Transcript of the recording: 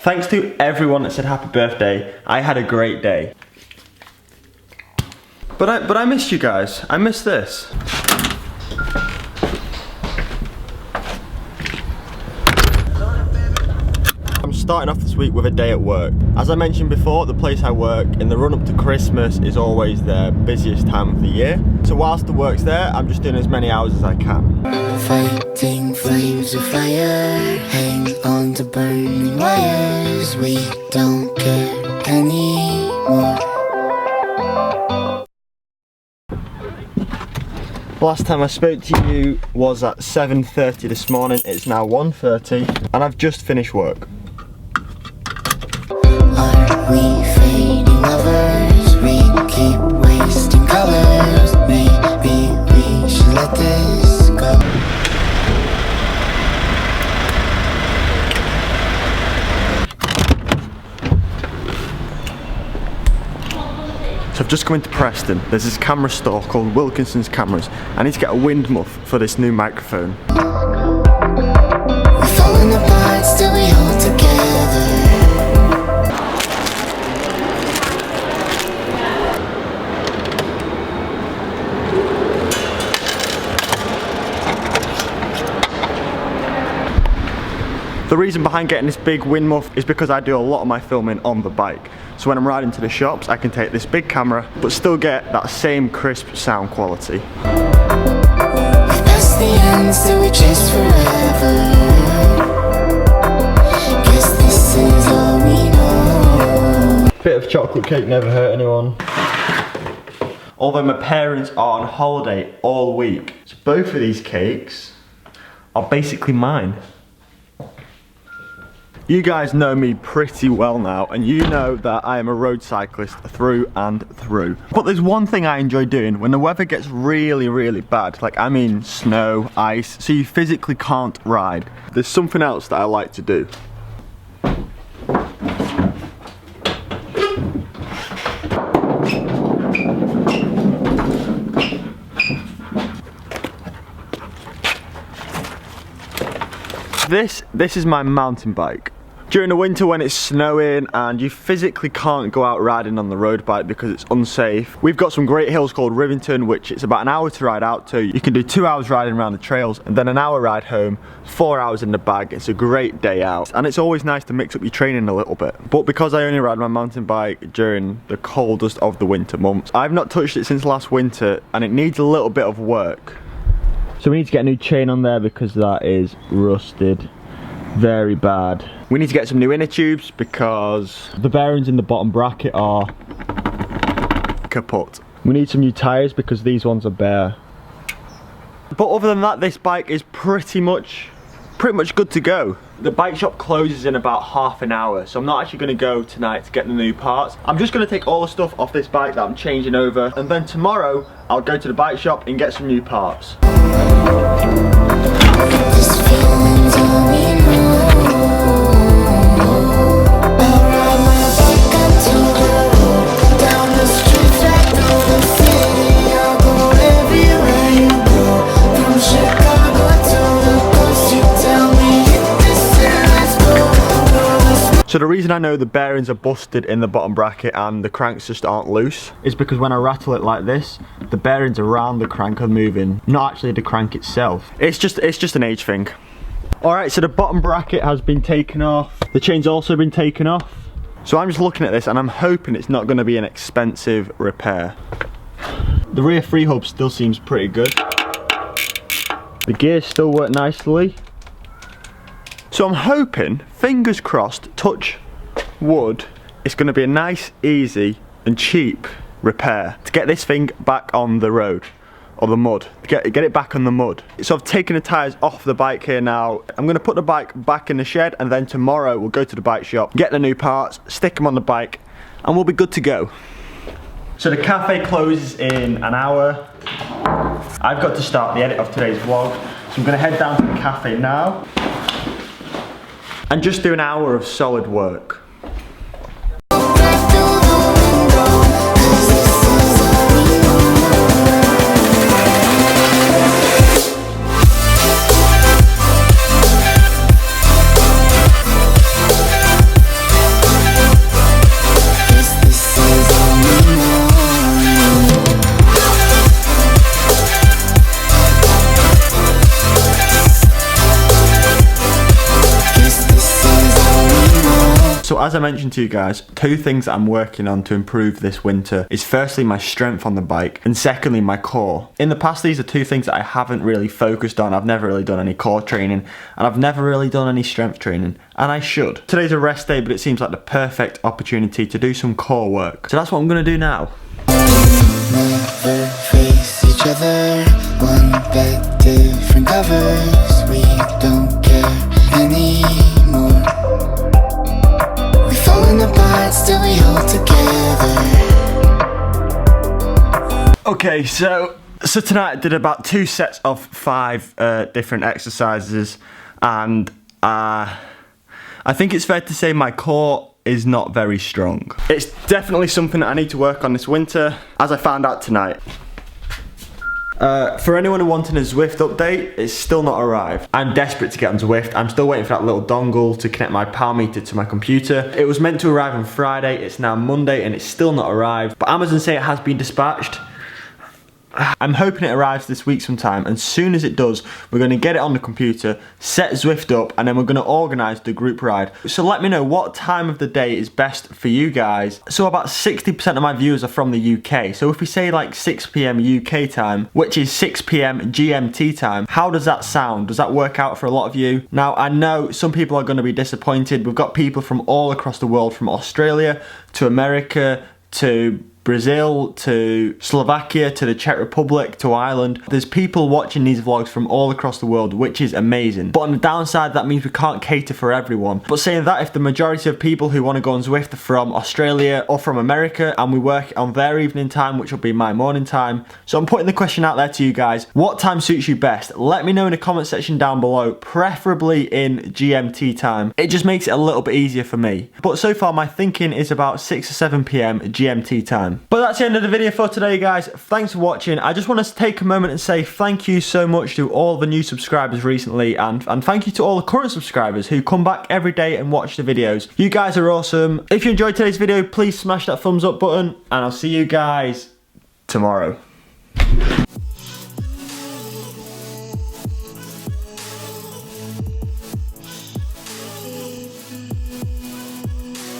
Thanks to everyone that said happy birthday. I had a great day. But I missed you guys. I missed this. I'm starting off this week with a day at work. As I mentioned before, the place I work in the run up to Christmas is always their busiest time of the year. So whilst the work's there, I'm just doing as many hours as I can. Fighting flames of fire, hang on to burning wires. We don't care anymore. Last time I spoke to you was at 7:30 this morning. It's now 1:30 and I've just finished work. Are we fading lovers? We keep wasting colors. Maybe we should let this go. So I've just come into Preston. There's this camera store called Wilkinson's Cameras. I need to get a wind muff for this new microphone. We're falling apart, still we hold together. The reason behind getting this big wind muff is because I do a lot of my filming on the bike. So when I'm riding to the shops, I can take this big camera, but still get that same crisp sound quality. Past the end, still we chase forever. Guess this is all we know. Bit of chocolate cake never hurt anyone. Although my parents are on holiday all week, so both of these cakes are basically mine. You guys know me pretty well now, and you know that I am a road cyclist through and through. But there's one thing I enjoy doing when the weather gets really, really bad. Like, I mean snow, ice, so you physically can't ride. There's something else that I like to do. This is my mountain bike. During the winter when it's snowing and you physically can't go out riding on the road bike because it's unsafe, we've got some great hills called Rivington, which it's about an hour to ride out to. You can do 2 hours riding around the trails and then an hour ride home, 4 hours in the bag. It's a great day out. And it's always nice to mix up your training a little bit. But because I only ride my mountain bike during the coldest of the winter months, I've not touched it since last winter and it needs a little bit of work. So we need to get a new chain on there because that is rusted. Very bad. We need to get some new inner tubes because the bearings in the bottom bracket are kaput. We need some new tyres because these ones are bare. But other than that, this bike is pretty much good to go. The bike shop closes in about half an hour, so I'm not actually going to go tonight to get the new parts. I'm just going to take all the stuff off this bike that I'm changing over, and then tomorrow I'll go to the bike shop and get some new parts. This feeling's all we know. I'll ride my bike up to the road, down the streets right through the city. I'll go everywhere you go, from Chicago to the coast. You tell me hit this and let's go. So the reason I know the bearings are busted in the bottom bracket and the cranks just aren't loose is because when I rattle it like this, the bearings around the crank are moving, not actually the crank itself. It's just an age thing. Alright, so the bottom bracket has been taken off. The chain's also been taken off. So I'm just looking at this and I'm hoping it's not going to be an expensive repair. The rear free hub still seems pretty good. The gears still work nicely. So I'm hoping, fingers crossed, touch wood, it's going to be a nice, easy and cheap repair to get this thing back on the road, or the mud, get it back on the mud. So I've taken the tyres off the bike here now. I'm going to put the bike back in the shed and then tomorrow we'll go to the bike shop, get the new parts, stick them on the bike and we'll be good to go. So the cafe closes in an hour. I've got to start the edit of today's vlog, so I'm going to head down to the cafe now and just do an hour of solid work. So as I mentioned to you guys, 2 things that I'm working on to improve this winter is firstly my strength on the bike and secondly my core. In the past, these are 2 things that I haven't really focused on. I've never really done any core training and I've never really done any strength training, and I should. Today's a rest day, but it seems like the perfect opportunity to do some core work. So that's what I'm gonna do now. Never face each other, one bed, different covers. We don't care anymore. We've fallen apart, still we hold together. Okay, so tonight I did about 2 sets of 5 different exercises, and I think it's fair to say my core is not very strong. It's definitely something that I need to work on this winter, as I found out tonight. For anyone who wanted a Zwift update, it's still not arrived. I'm desperate to get on Zwift. I'm still waiting for that little dongle to connect my power meter to my computer. It was meant to arrive on Friday, it's now Monday and it's still not arrived, but Amazon say it has been dispatched. I'm hoping it arrives this week sometime, and as soon as it does, we're going to get it on the computer, set Zwift up, and then we're going to organise the group ride. So let me know what time of the day is best for you guys. So about 60% of my viewers are from the UK, so if we say like 6 PM UK time, which is 6 PM GMT time, how does that sound? Does that work out for a lot of you? Now I know some people are going to be disappointed. We've got people from all across the world, from Australia to America to Brazil to Slovakia to the Czech Republic to Ireland. There's people watching these vlogs from all across the world, which is amazing. But on the downside, that means we can't cater for everyone. But saying that, if the majority of people who want to go on Zwift are from Australia or from America, and we work on their evening time, which will be my morning time. So I'm putting the question out there to you guys. What time suits you best? Let me know in the comment section down below, preferably in GMT time. It just makes it a little bit easier for me. But so far my thinking is about 6 or 7 PM GMT time. But that's the end of the video for today, guys. Thanks for watching. I just want to take a moment and say thank you so much to all the new subscribers recently, and thank you to all the current subscribers who come back every day and watch the videos. You guys are awesome. If you enjoyed today's video, please smash that thumbs up button, and I'll see you guys tomorrow.